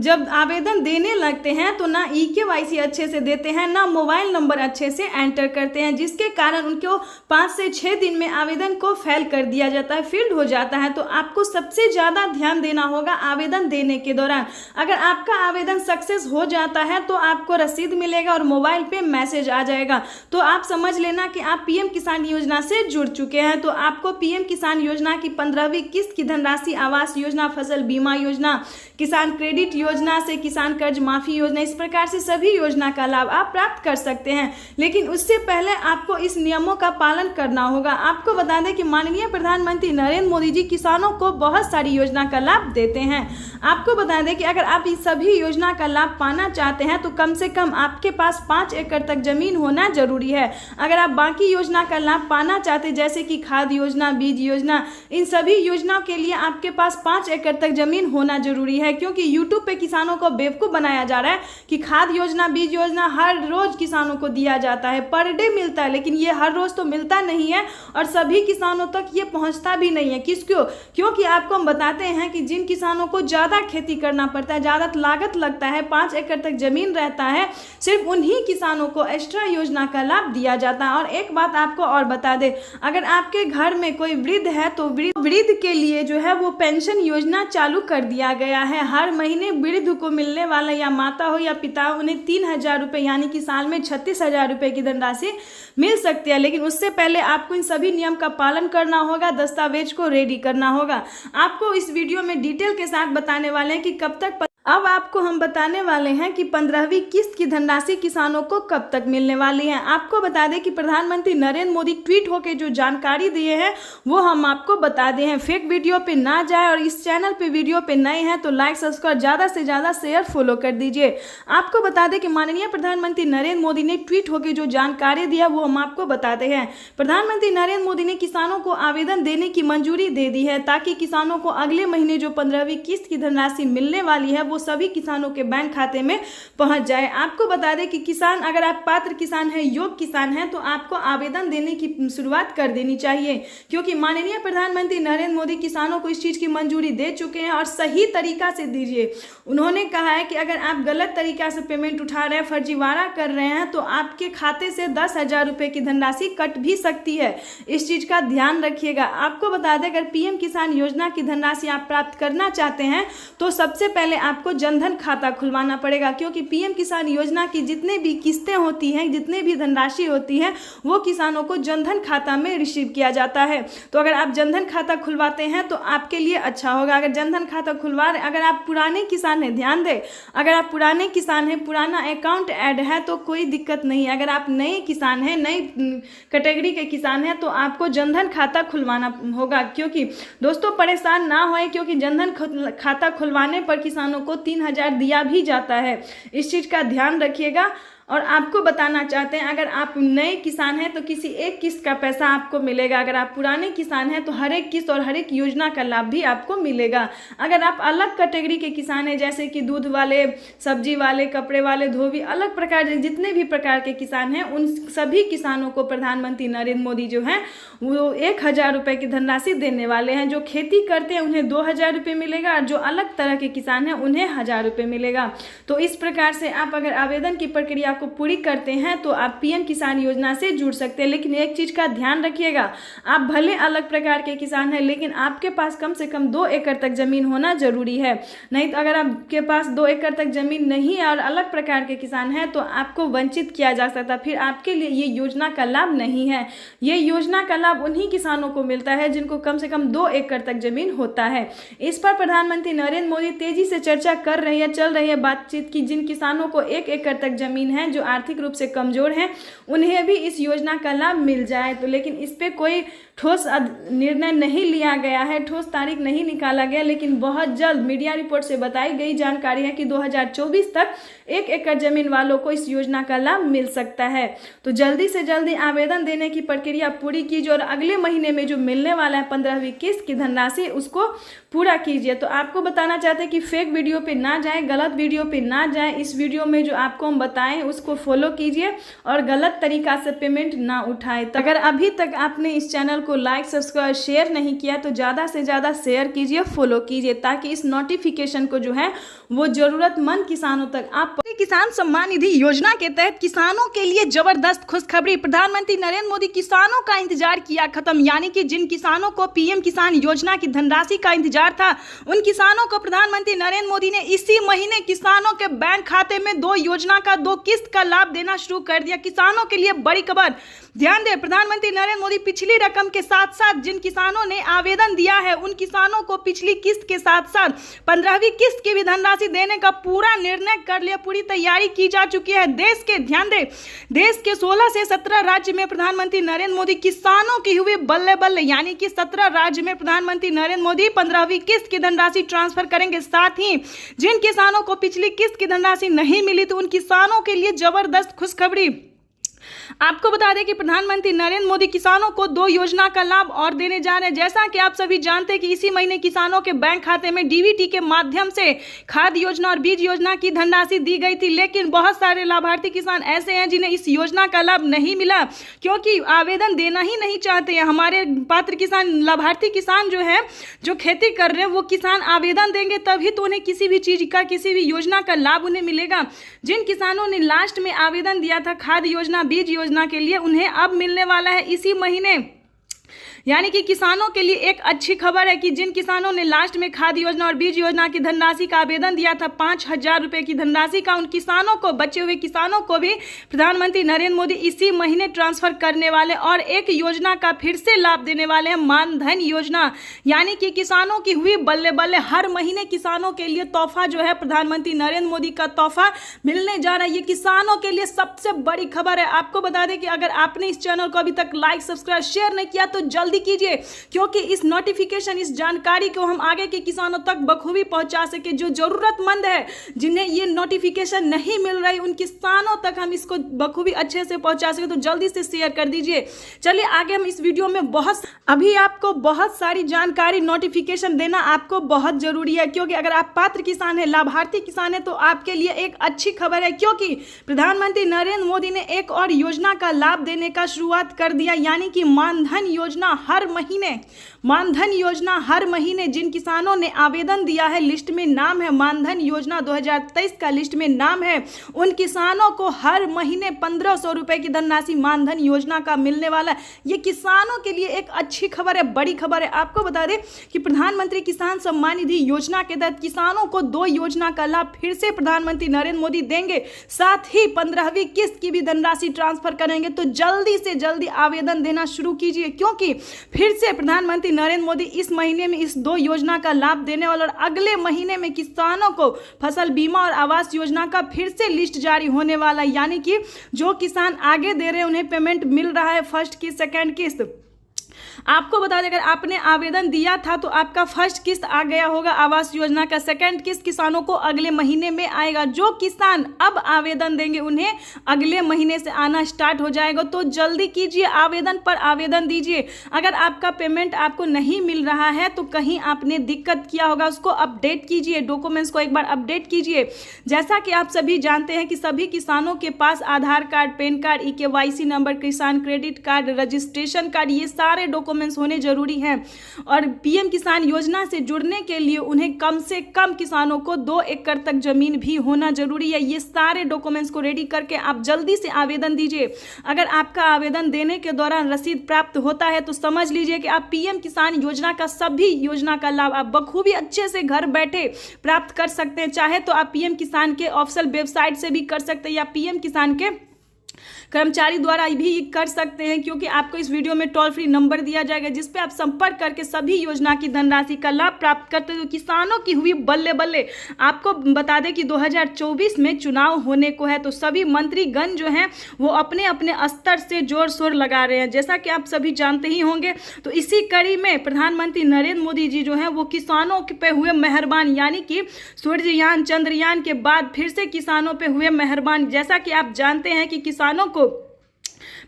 जब आवेदन देने लगते हैं तो ना ई केवाईसी अच्छे से देते हैं, ना मोबाइल नंबर अच्छे से एंटर करते हैं, जिसके कारण उनको 5 से 6 दिन में आवेदन को फेल कर दिया जाता है, फील्ड हो जाता है। तो आपको सबसे ज्यादा ध्यान देना होगा आवेदन देने के दौरान। अगर आपका आवेदन सक्सेस हो जाता है तो आपको रसीद मिलेगा और मोबाइल पे मैसेज आ जाएगा, तो आप समझ लेना कि आप पीएम किसान योजना से जुड़ चुके हैं। तो आपको पीएम किसान योजना की 15वीं किस्त की धनराशि, आवास योजना, फसल बीमा योजना, किसान क्रेडिट योजना से किसान कर्ज माफी योजना, इस प्रकार से सभी योजना का लाभ आप प्राप्त कर सकते हैं। लेकिन उससे पहले आपको इस नियमों का पालन करना होगा। आपको बता दें कि माननीय प्रधानमंत्री नरेंद्र मोदी जी किसानों को बहुत सारी योजना का लाभ देते हैं। आपको बता दें कि अगर आप इस सभी योजना का लाभ पाना चाहते हैं तो कम से कम आपके पास 5 एकड़ तक जमीन होना जरूरी है। अगर आप बाकी योजना का लाभ पाना चाहते हैं, जैसे कि खाद योजना, बीज योजना, इन सभी योजनाओं के लिए आपके पास 5 एकड़ तक जमीन होना जरूरी है, क्योंकि यूट्यूब पे किसानों को बेवकूफ बनाया जा रहा है कि खाद योजना, बीज योजना हर रोज किसानों को दिया जाता है, पर डे मिलता है, लेकिन ये हर रोज तो मिलता नहीं है और सभी किसानों तक ये पहुंचता भी नहीं है। क्योंकि आपको हम बताते हैं कि जिन जिन किसानों को ज़्यादा खेती करना पड़ता है, ज़्यादा लागत लगता है, 5 एकड़ तक जमीन रहता है, सिर्फ उन्हीं किसानों को एक्स्ट्रा योजना का लाभ दिया जाता है। और एक बात आपको और बता दें, अगर आपके घर में कोई वृद्ध है तो वृद्ध के लिए जो है वो पेंशन योजना चालू कर दिया गया है। हर महीने वृद्ध को मिलने वाला, या माता हो या पिता हो, उन्हें 3,000 रुपये यानी कि साल में 36,000 रुपये की धनराशि मिल सकती है। लेकिन उससे पहले आपको इन सभी नियम का पालन करना होगा, दस्तावेज को रेडी करना होगा। आपको इस वीडियो में डिटेल के साथ बताने वाले हैं कि कब तक। अब आपको हम बताने वाले हैं कि 15वीं किस्त की धनराशि किसानों को कब तक मिलने वाली है। आपको बता दें कि प्रधानमंत्री नरेंद्र मोदी ट्वीट होकर जो जानकारी दिए हैं वो हम आपको बता दें हैं। फेक वीडियो पे ना जाए, और इस चैनल पे वीडियो पे नए हैं तो लाइक, सब्सक्राइब, ज़्यादा से ज़्यादा शेयर, फॉलो कर दीजिए। आपको बता दें कि माननीय प्रधानमंत्री नरेंद्र मोदी ने ट्वीट होकर जो जानकारी दिया वो हम आपको बताते हैं। प्रधानमंत्री नरेंद्र मोदी ने किसानों को आवेदन देने की मंजूरी दे दी है, ताकि किसानों को अगले महीने जो 15वीं किस्त की धनराशि मिलने वाली है वो सभी किसानों के बैंक खाते में पहुंच जाए। आपको बता दें कि किसान, अगर आप पात्र किसान हैं, योग्य किसान हैं, तो आपको आवेदन देने की शुरुआत कर देनी चाहिए, क्योंकि माननीय प्रधानमंत्री नरेंद्र मोदी किसानों को इस चीज की मंजूरी दे चुके हैं। और सही तरीका से दीजिए। उन्होंने कहा है कि अगर आप गलत तरीका से पेमेंट उठा रहे हैं, फर्जीवाड़ा कर रहे हैं, तो आपके खाते से 10,000 रुपये की धनराशि कट भी सकती है। इस चीज का ध्यान रखिएगा। आपको बता दें, अगर पीएम किसान योजना की धनराशि आप प्राप्त करना चाहते हैं तो सबसे पहले आपको जनधन खाता खुलवाना पड़ेगा, क्योंकि पीएम किसान योजना की जितने भी किस्तें होती हैं, जितने भी धनराशि होती है, वो किसानों को जनधन खाता में रिसीव किया जाता है। तो अगर आप जनधन खाता खुलवाते हैं तो आपके लिए अच्छा होगा। अगर जनधन खाता खुलवा रहे, अगर आप पुराने किसान हैं, ध्यान दें, अगर आप पुराने किसान हैं, पुराना अकाउंट ऐड है तो कोई दिक्कत नहीं है। अगर आप नए किसान हैं, नई कैटेगरी के किसान हैं, तो आपको जनधन खाता खुलवाना होगा। क्योंकि दोस्तों परेशान ना होए, क्योंकि जनधन खाता खुलवाने पर किसानों को 3,000 दिया भी जाता है। इस चीज़ का ध्यान रखिएगा। और आपको बताना चाहते हैं, अगर आप नए किसान हैं तो किसी एक किस्त का पैसा आपको मिलेगा। अगर आप पुराने किसान हैं तो हर एक किस्त और हर एक योजना का लाभ भी आपको मिलेगा। अगर आप अलग कैटेगरी के किसान हैं, जैसे कि दूध वाले, सब्जी वाले, कपड़े वाले, धोबी, अलग प्रकार, जितने भी प्रकार के किसान हैं, उन सभी किसानों को प्रधानमंत्री नरेंद्र मोदी जो हैं वो 1,000 रुपये की धनराशि देने वाले हैं। जो खेती करते हैं उन्हें 2,000 रुपये मिलेगा, और जो अलग तरह के किसान हैं उन्हें 1,000 रुपये मिलेगा। तो इस प्रकार से आप अगर आवेदन की प्रक्रिया को पूरी करते हैं तो आप पीएम किसान योजना से जुड़ सकते हैं। लेकिन एक चीज का ध्यान रखिएगा, आप भले अलग प्रकार के किसान हैं, लेकिन आपके पास कम से कम 2 एकड़ तक जमीन होना जरूरी है। नहीं तो अगर आपके पास 2 एकड़ तक जमीन नहीं है और अलग प्रकार के किसान हैं तो आपको वंचित किया जा सकता, फिर आपके लिए ये योजना का लाभ नहीं है। ये योजना का लाभ उन्हीं किसानों को मिलता है जिनको कम से कम 2 एकड़ तक जमीन होता है। इस पर प्रधानमंत्री नरेंद्र मोदी तेजी से चर्चा कर रही है, चल रही है बातचीत की जिन किसानों को 1 एकड़ तक जमीन है, जो आर्थिक रूप से कमजोर हैं, उन्हें भी इस योजना का लाभ मिल जाए। तो लेकिन इस पे कोई ठोस निर्णय नहीं लिया गया है, ठोस तारीख नहीं निकाला गया, लेकिन बहुत जल्द मीडिया रिपोर्ट से बताई गई जानकारी है कि 2024 तक 1 एकड़ जमीन वालों को इस योजना का लाभ मिल सकता है। तो जल्दी से जल्दी आवेदन देने की प्रक्रिया पूरी कीजिए, और अगले महीने में जो मिलने वाला है 15वीं किस्त की धनराशि, उसको पूरा कीजिए। तो आपको बताना चाहते हैं कि फेक वीडियो पे ना जाएं, गलत वीडियो पे ना जाएं। इस वीडियो में जो आपको हम बताएं उसको फॉलो कीजिए और गलत तरीका से पेमेंट ना उठाएं। तो अगर अभी तक आपने इस चैनल को लाइक, सब्सक्राइब, शेयर नहीं किया तो ज़्यादा से ज़्यादा शेयर कीजिए, फॉलो कीजिए, ताकि इस नोटिफिकेशन को जो है वो ज़रूरतमंद किसानों तक आप। किसान सम्मान निधि योजना के तहत किसानों के लिए जबरदस्त खुशखबरी। प्रधानमंत्री नरेंद्र मोदी किसानों का इंतजार किया खत्म, यानी कि जिन किसानों को पीएम किसान योजना की धनराशि का इंतजार था, उन किसानों को प्रधानमंत्री नरेंद्र मोदी ने इसी महीने किसानों के बैंक खाते में 2 योजना का 2 किस्त का लाभ देना शुरू कर दिया। किसानों के लिए बड़ी खबर। ध्यान दें, प्रधानमंत्री नरेंद्र मोदी पिछली रकम के साथ साथ जिन किसानों ने आवेदन दिया है उन किसानों को पिछली किस्त के साथ साथ 15वीं किस्त की भी धनराशि देने का पूरा निर्णय कर लिया, पूरी तैयारी की जा चुकी है। ध्यान दें, देश के 16 से 17 राज्य में प्रधानमंत्री नरेंद्र मोदी किसानों की हुई बल्ले बल्ले, यानी कि 17 राज्य में प्रधानमंत्री नरेंद्र मोदी 15वीं किस्त की धनराशि ट्रांसफर करेंगे। साथ ही जिन किसानों को पिछली किस्त की धनराशि नहीं मिली तो उन किसानों के लिए जबरदस्त खुशखबरी। आपको बता दें कि प्रधानमंत्री नरेंद्र मोदी किसानों को 2 योजना का लाभ और देने जा रहे हैं। जैसा कि आप सभी जानते हैं कि इसी महीने किसानों के बैंक खाते में डीबीटी के माध्यम से खाद योजना और बीज योजना की धनराशि दी गई थी, लेकिन बहुत सारे लाभार्थी किसान ऐसे हैं जिन्हें इस योजना का लाभ नहीं मिला क्योंकि आवेदन देना ही नहीं चाहते हैं। हमारे पात्र किसान, लाभार्थी किसान जो है, जो खेती कर रहे हैं, वो किसान आवेदन देंगे तभी तो उन्हें किसी भी चीज का, किसी भी योजना का लाभ उन्हें मिलेगा। जिन किसानों ने लास्ट में आवेदन दिया था खाद योजना, बीज योजना के लिए, उन्हें अब मिलने वाला है इसी महीने। यानी कि किसानों के लिए एक अच्छी खबर है कि जिन किसानों ने लास्ट में खाद योजना और बीज योजना की धनराशि का आवेदन दिया था 5,000 रुपए की धनराशि का, उन किसानों को, बचे हुए किसानों को भी प्रधानमंत्री नरेंद्र मोदी इसी महीने ट्रांसफर करने वाले और एक योजना का फिर से लाभ देने वाले हैं, मानधन योजना। यानी कि किसानों की हुई बल्ले बल्ले, हर महीने किसानों के लिए तोहफा जो है, प्रधानमंत्री नरेंद्र मोदी का तोहफा मिलने जा रहा है। ये किसानों के लिए सबसे बड़ी खबर है। आपको बता दें कि अगर आपने इस चैनल को अभी तक लाइक, सब्सक्राइब, शेयर नहीं किया तो जल्दी कीजिए, क्योंकि इस नोटिफिकेशन, इस जानकारी को हम आगे के किसानों तक बखूबी पहुंचा सके। जो जरूरतमंद है, जिन्हें ये नोटिफिकेशन नहीं मिल रही, उन किसानों तक हम इसको बखूबी अच्छे से पहुंचा सके, तो जल्दी से शेयर कर दीजिए। चलिए आगे हम इस वीडियो में अभी आपको बहुत सारी जानकारी, नोटिफिकेशन देना आपको बहुत जरूरी है, क्योंकि अगर आप पात्र किसान हैं, लाभार्थी किसान हैं, तो आपके लिए एक अच्छी खबर है, क्योंकि प्रधानमंत्री नरेंद्र मोदी ने एक और योजना का लाभ देने का शुरुआत कर दिया। यानी कि मानधन योजना हर महीने, मानधन योजना हर महीने जिन किसानों ने आवेदन दिया है, लिस्ट में नाम है, मानधन योजना 2023 का लिस्ट में नाम है, उन किसानों को हर महीने 1,500 रुपए की धनराशि मानधन योजना का मिलने वाला है। ये किसानों के लिए एक अच्छी खबर है, बड़ी खबर है। आपको बता दें कि प्रधानमंत्री किसान सम्मान निधि योजना के तहत किसानों को 2 योजना का लाभ फिर से प्रधानमंत्री नरेंद्र मोदी देंगे, साथ ही 15वीं किस्त की भी धनराशि ट्रांसफर करेंगे। तो जल्दी से जल्दी आवेदन देना शुरू कीजिए, क्योंकि फिर से प्रधानमंत्री नरेंद्र मोदी इस महीने में इस 2 योजना का लाभ देने वाले, और अगले महीने में किसानों को फसल बीमा और आवास योजना का फिर से लिस्ट जारी होने वाला है। यानी कि जो किसान आगे दे रहे हैं उन्हें पेमेंट मिल रहा है, फर्स्ट किस्त, सेकेंड किस्त। आपको बता दें, अगर आपने आवेदन दिया था तो आपका फर्स्ट किस्त आ गया होगा आवास योजना का, सेकंड किस्त किसानों को अगले महीने में आएगा। जो किसान अब आवेदन देंगे उन्हें अगले महीने से आना स्टार्ट हो जाएगा। तो जल्दी कीजिए, आवेदन पर आवेदन दीजिए। अगर आपका पेमेंट आपको नहीं मिल रहा है तो कहीं आपने दिक्कत किया होगा, उसको अपडेट कीजिए, डॉक्यूमेंट्स को एक बार अपडेट कीजिए। जैसा कि आप सभी जानते हैं कि सभी किसानों के पास Aadhaar card, PAN card, EKYC number, Kisan credit card, registration card, ये सारे डॉक्यूमेंट्स होने जरूरी हैं। और पीएम किसान योजना से जुड़ने के लिए उन्हें कम से कम किसानों को 2 एकड़ तक जमीन भी होना जरूरी है। ये सारे डॉक्यूमेंट्स को रेडी करके आप जल्दी से आवेदन दीजिए। अगर आपका आवेदन देने के दौरान रसीद प्राप्त होता है तो समझ लीजिए कि आप पीएम किसान योजना का सभी योजना का लाभ आप बखूबी अच्छे से घर बैठे प्राप्त कर सकते हैं। चाहे तो आप पीएम किसान के ऑफिशियल वेबसाइट से भी कर सकते हैं या पीएम किसान के कर्मचारी द्वारा भी कर सकते हैं, क्योंकि आपको इस वीडियो में टोल फ्री नंबर दिया जाएगा जिस पे आप संपर्क करके सभी योजना की धनराशि का लाभ प्राप्त करते हैं। तो किसानों की हुई बल्ले बल्ले। आपको बता दें कि 2024 में चुनाव होने को है, तो सभी मंत्रीगण जो हैं वो अपने अपने स्तर से जोर शोर लगा रहे हैं, जैसा कि आप सभी जानते ही होंगे। तो इसी कड़ी में प्रधानमंत्री नरेंद्र मोदी जी जो है वो किसानों पे हुए मेहरबान, यानी कि सूर्ययान, चंद्रयान के बाद फिर से किसानों पे हुए मेहरबान। जैसा कि आप जानते हैं कि किसानों को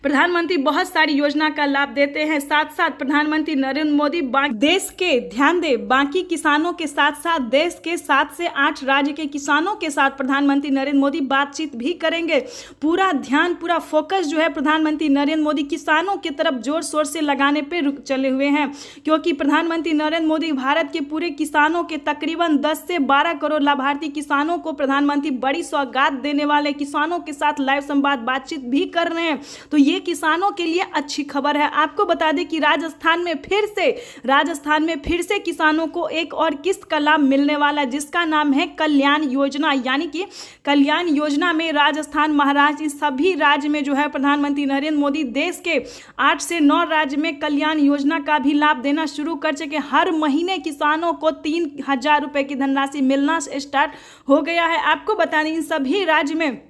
प्रधानमंत्री बहुत सारी योजना का लाभ देते हैं। साथ साथ प्रधानमंत्री नरेंद्र मोदी देश के, ध्यान दे, बाकी किसानों के साथ साथ देश के 7 से 8 राज्य के किसानों के साथ प्रधानमंत्री नरेंद्र मोदी बातचीत भी करेंगे। पूरा ध्यान, पूरा फोकस जो है प्रधानमंत्री नरेंद्र मोदी किसानों की तरफ जोर शोर से लगाने पे चले हुए हैं, क्योंकि प्रधानमंत्री नरेंद्र मोदी भारत के पूरे किसानों के तकरीबन 10 से 12 करोड़ लाभार्थी किसानों को प्रधानमंत्री बड़ी सौगात देने वाले, किसानों के साथ लाइव संवाद बातचीत भी कर रहे हैं। तो ये किसानों के लिए अच्छी खबर है। आपको बता दें कि राजस्थान में फिर से किसानों को एक और किस्त का लाभ मिलने वाला है, जिसका नाम है कल्याण योजना। यानी कि कल्याण योजना में राजस्थान, महाराष्ट्र, इस सभी राज्य में जो है प्रधानमंत्री नरेंद्र मोदी देश के 8 से 9 राज्य में कल्याण योजना का भी लाभ देना शुरू कर चुके। हर महीने किसानों को 3,000 रुपए की धनराशि मिलना स्टार्ट हो गया है। आपको बता दें इन सभी राज्य में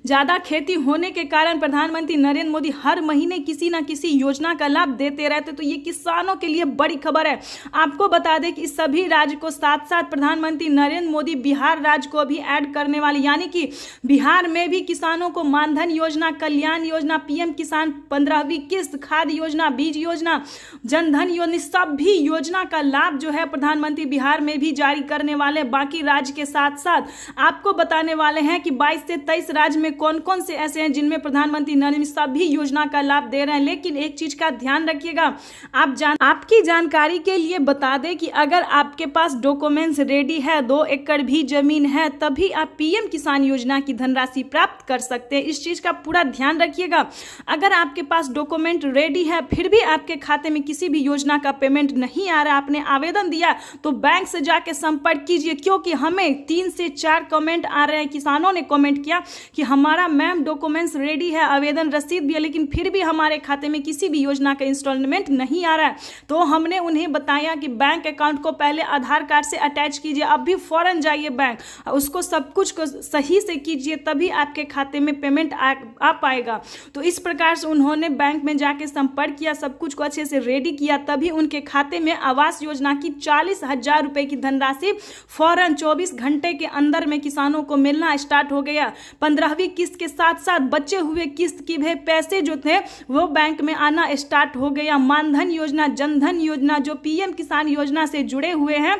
ज़्यादा खेती होने के कारण प्रधानमंत्री नरेंद्र मोदी हर महीने किसी ना किसी योजना का लाभ देते रहते। तो ये किसानों के लिए बड़ी खबर है। आपको बता दें कि इस सभी राज्य को साथ साथ प्रधानमंत्री नरेंद्र मोदी बिहार राज्य को भी ऐड करने वाले, यानी कि बिहार में भी किसानों को मानधन योजना, कल्याण योजना, पीएम किसान 15वीं किस्त, खाद योजना, बीज योजना, जनधन योजना, सभी योजना का लाभ जो है प्रधानमंत्री बिहार में भी जारी करने वाले। बाकी राज्य के साथ साथ आपको बताने वाले हैं कि 22 से 23 राज्य में कौन कौन से ऐसे हैं जिनमें प्रधानमंत्री नरेंद्र सभी योजना का लाभ दे रहे हैं। लेकिन एक चीज का ध्यान रखिएगा, आपकी जानकारी के लिए बता दें कि अगर आपके पास डॉक्यूमेंट्स रेडी है, 2 एकड़ भी जमीन है, तभी आप पीएम किसान योजना की धनराशि प्राप्त कर सकते हैं। इस चीज का पूरा ध्यान रखिएगा। अगर आपके पास डॉक्यूमेंट रेडी है फिर भी आपके खाते में किसी भी योजना का पेमेंट नहीं आ रहा, आपने आवेदन दिया, तो बैंक से जाके संपर्क कीजिए, क्योंकि हमें 3 से 4 कमेंट आ रहे हैं। किसानों ने कमेंट किया कि हमारा मैम डॉक्यूमेंट्स रेडी है, आवेदन रसीद भी है, लेकिन फिर भी हमारे खाते में किसी भी योजना का इंस्टॉलमेंट नहीं आ रहा है। तो हमने उन्हें बताया कि बैंक अकाउंट को पहले आधार कार्ड से अटैच कीजिए, अभी फौरन जाइए बैंक, उसको सब कुछ को सही से कीजिए, तभी आपके खाते में पेमेंट आ पाएगा। तो इस प्रकार से उन्होंने बैंक में जाके संपर्क किया, सब कुछ को अच्छे से रेडी किया, तभी उनके खाते में आवास योजना की 40,000 रुपए की धनराशि फौरन 24 घंटे के अंदर में किसानों को मिलना स्टार्ट हो गया। 15वीं किस्त के साथ साथ बचे हुए किस्त की भी पैसे जो थे वो बैंक में आना स्टार्ट हो गया। मानधन योजना, जनधन योजना, जो पीएम किसान योजना से जुड़े हुए हैं,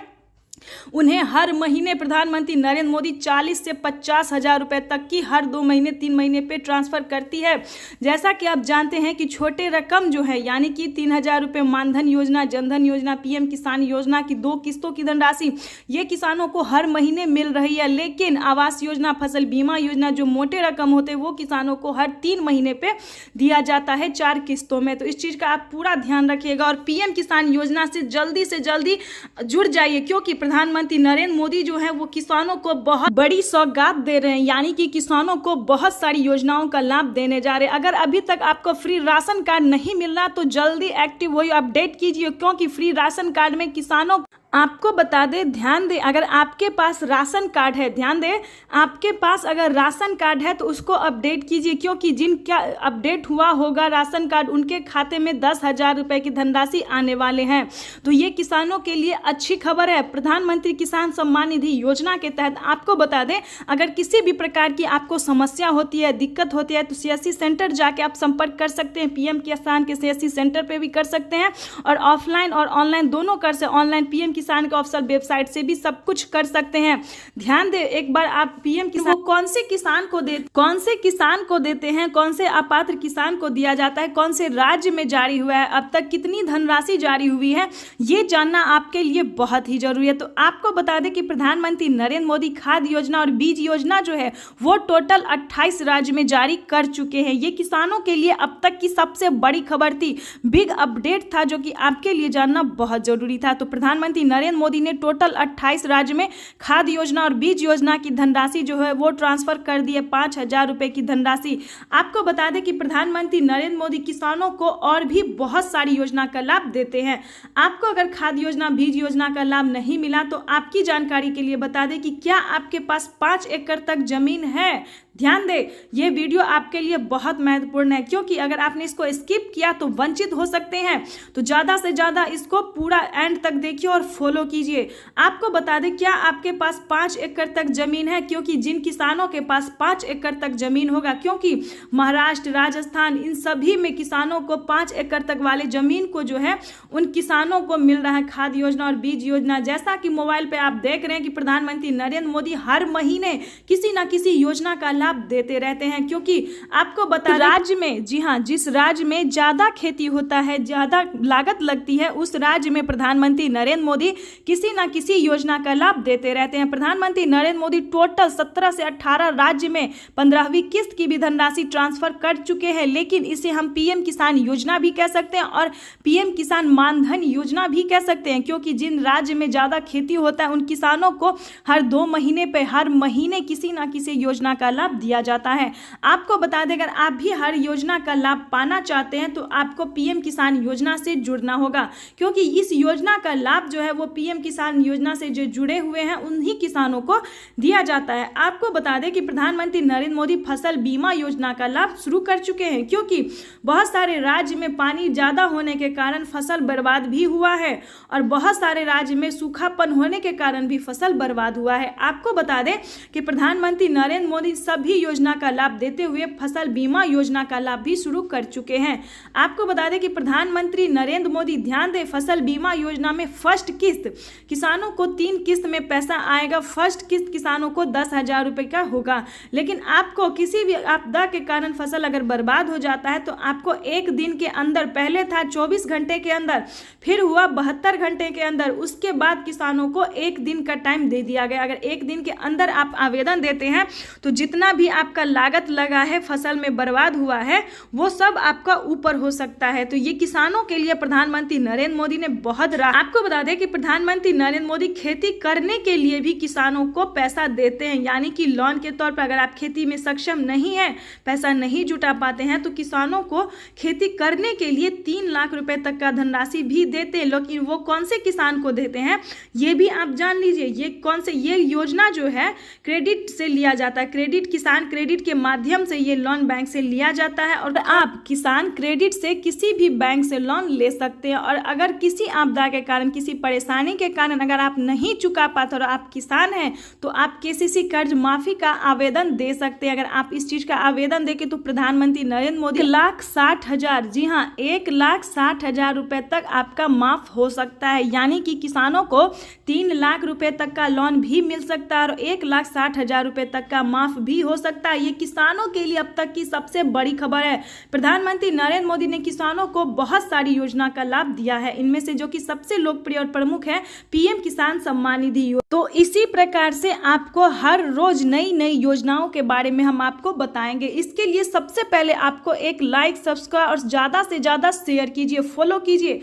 उन्हें हर महीने प्रधानमंत्री नरेंद्र मोदी 40 से 50,000 रुपए तक की हर 2 महीने 3 महीने पे ट्रांसफर करती है। जैसा कि आप जानते हैं कि छोटे रकम जो है, यानी कि 3,000 रुपए मानधन योजना, जनधन योजना, पीएम किसान योजना की 2 किस्तों की धनराशि ये किसानों को हर महीने मिल रही है। लेकिन आवास योजना, फसल बीमा योजना, जो मोटे रकम होते हैं वो किसानों को हर 3 महीने पे दिया जाता है 4 किस्तों में। तो इस चीज का आप पूरा ध्यान रखिएगा और पीएम किसान योजना से जल्दी जुड़ जाइए, क्योंकि प्रधानमंत्री नरेंद्र मोदी जो है वो किसानों को बहुत बड़ी सौगात दे रहे हैं, यानी कि किसानों को बहुत सारी योजनाओं का लाभ देने जा रहे हैं। अगर अभी तक आपको फ्री राशन कार्ड नहीं मिल रहा तो जल्दी एक्टिव होइए, अपडेट कीजिए, क्योंकि फ्री राशन कार्ड में किसानों आपको बता दें, ध्यान दें, अगर आपके पास राशन कार्ड है, ध्यान दें, आपके पास अगर राशन कार्ड है तो उसको अपडेट कीजिए, क्योंकि जिनका अपडेट हुआ होगा राशन कार्ड उनके खाते में 10,000 रुपए की धनराशि आने वाले हैं। तो ये किसानों के लिए अच्छी खबर है। प्रधानमंत्री किसान सम्मान निधि योजना के तहत आपको बता दें, अगर किसी भी प्रकार की आपको समस्या होती है, दिक्कत होती है, तो सीएससी सेंटर जाके आप संपर्क कर सकते हैं। पीएम किसान के सीएससी सेंटर पे भी कर सकते हैं और ऑफलाइन और ऑनलाइन दोनों कर सकते हैं। ऑनलाइन पीएम किसान के ऑफिशियल वेबसाइट से भी सब कुछ कर सकते हैं। ध्यान दें एक बार, आप पीएम किसान कौन से किसान को देते हैं, कौन से अपात्र किसान को दिया जाता है, कौन से राज्य में जारी हुआ है, अब तक कितनी धनराशि जारी हुई है, ये जानना आपके लिए बहुत ही जरूरी है। तो आपको बता दें कि प्रधानमंत्री नरेंद्र मोदी खाद योजना और बीज योजना जो है वो टोटल 28 राज्य में जारी कर चुके हैं। ये किसानों के लिए अब तक की सबसे बड़ी खबर थी, बिग अपडेट था, जो कि आपके लिए जानना बहुत जरूरी था। तो प्रधानमंत्री नरेंद्र मोदी ने टोटल 28 राज्य में खाद योजना और बीज योजना की धनराशि जो है वो ट्रांसफर कर दी है, 5,000 रुपए की धनराशि। आपको बता दें कि प्रधानमंत्री नरेंद्र मोदी किसानों को और भी बहुत सारी योजना का लाभ देते हैं। आपको अगर खाद योजना, बीज योजना का लाभ नहीं मिला तो आपकी जानकारी के लिए बता दें कि क्या आपके पास 5 एकड़ तक जमीन है। ध्यान दें, ये वीडियो आपके लिए बहुत महत्वपूर्ण है, क्योंकि अगर आपने इसको स्किप किया तो वंचित हो सकते हैं। तो ज़्यादा से ज़्यादा इसको पूरा एंड तक देखिए और फॉलो कीजिए। आपको बता दें, क्या आपके पास 5 एकड़ तक जमीन है, क्योंकि जिन किसानों के पास 5 एकड़ तक जमीन होगा, क्योंकि महाराष्ट्र, राजस्थान, इन सभी में किसानों को 5 एकड़ तक वाले जमीन को जो है उन किसानों को मिल रहा है खाद योजना और बीज योजना। जैसा कि मोबाइल पे आप देख रहे हैं कि प्रधानमंत्री नरेंद्र मोदी हर महीने किसी ना किसी योजना का लाभ देते रहते हैं, क्योंकि आपको बता राज्य में, जी हाँ, जिस राज्य में ज्यादा खेती होता है, ज्यादा लागत लगती है, उस राज्य में प्रधानमंत्री नरेंद्र मोदी किसी ना किसी योजना का लाभ देते रहते हैं। प्रधानमंत्री नरेंद्र मोदी टोटल 17 से 18 राज्य में 15वीं किस्त की भी धनराशि ट्रांसफर कर चुके हैं। लेकिन इसे हम पीएम किसान योजना भी कह सकते हैं और पीएम किसान मानधन योजना भी कह सकते हैं, क्योंकि जिन राज्य में ज्यादा खेती होता है उन किसानों को हर 2 महीने पे, हर महीने किसी ना किसी योजना का लाभ दिया जाता है। आपको बता दें, अगर आप भी हर योजना का लाभ पाना चाहते हैं तो आपको पीएम किसान योजना से जुड़ना होगा, क्योंकि इस योजना का लाभ जो है वो पीएम किसान योजना से जो जुड़े हुए हैं उन्हीं किसानों को दिया जाता है। आपको बता दें कि प्रधानमंत्री नरेंद्र मोदी फसल बीमा योजना का लाभ शुरू कर चुके हैं, क्योंकि बहुत सारे राज्य में पानी ज़्यादा होने के कारण फसल बर्बाद भी हुआ है और बहुत सारे राज्य में सूखापन होने के कारण भी फसल बर्बाद हुआ है। आपको बता दें कि प्रधानमंत्री नरेंद्र मोदी सभी योजना का लाभ देते हुए फसल बीमा योजना का लाभ भी शुरू कर चुके हैं। आपको बता दें कि प्रधानमंत्री नरेंद्र मोदी, ध्यान दें, फसल बीमा योजना में फर्स्ट किस्त किसानों को 3 किस्त में पैसा आएगा। फर्स्ट किस्त किसानों को 10,000 रुपये का होगा, लेकिन आपको किसी भी आपदा के कारण फसल अगर बर्बाद हो जाता है तो आपको एक दिन के अंदर, पहले था 24 घंटे के अंदर, फिर हुआ 72 घंटे के अंदर, उसके बाद किसानों को एक दिन का टाइम दे दिया गया। अगर एक दिन के अंदर आप आवेदन देते हैं तो जितना भी आपका लागत लगा है, फसल में बर्बाद हुआ है, वो सब आपका ऊपर हो सकता है। तो ये किसानों के लिए प्रधानमंत्री नरेंद्र मोदी ने बहुत आपको बता दें कि प्रधानमंत्री नरेंद्र मोदी खेती करने के लिए भी किसानों को पैसा देते हैं, यानी कि लोन के तौर पर। अगर आप खेती में सक्षम नहीं है, पैसा नहीं जुटा पाते हैं, तो किसानों को खेती करने के लिए 3 लाख रुपए तक का धनराशि भी देते हैं। लेकिन वो कौन से किसान को देते हैं ये भी आप जान लीजिए। ये योजना जो है क्रेडिट से लिया जाता है, क्रेडिट किसान क्रेडिट के माध्यम से ये लोन बैंक से लिया जाता है और आप किसान क्रेडिट से किसी भी बैंक से लोन ले सकते हैं। और अगर किसी आपदा के कारण, किसी परेशानी के कारण अगर आप नहीं चुका पाते और आप किसान हैं तो आप केसीसी कर्ज माफी का आवेदन दे सकते हैं। अगर आप इस चीज का आवेदन देंगे तो प्रधानमंत्री नरेंद्र मोदी 1,60,000, जी हाँ 1,60,000 रुपए तक आपका माफ हो सकता है, यानी कि किसानों को 3 लाख रुपए तक का लोन भी मिल सकता है और 1,60,000 रुपए तक का माफ भी हो सकता है। ये किसानों के लिए अब तक की सबसे बड़ी खबर है। प्रधानमंत्री नरेंद्र मोदी ने किसानों को बहुत सारी योजना का लाभ दिया है, इनमें से जो कि सबसे लोकप्रिय और प्रमुख है पीएम किसान सम्मान निधि योजना। तो इसी प्रकार से आपको हर रोज नई नई योजनाओं के बारे में हम आपको बताएंगे। इसके लिए सबसे पहले आपको एक लाइक, सब्सक्राइब और ज्यादा से ज्यादा शेयर कीजिए, फॉलो कीजिए।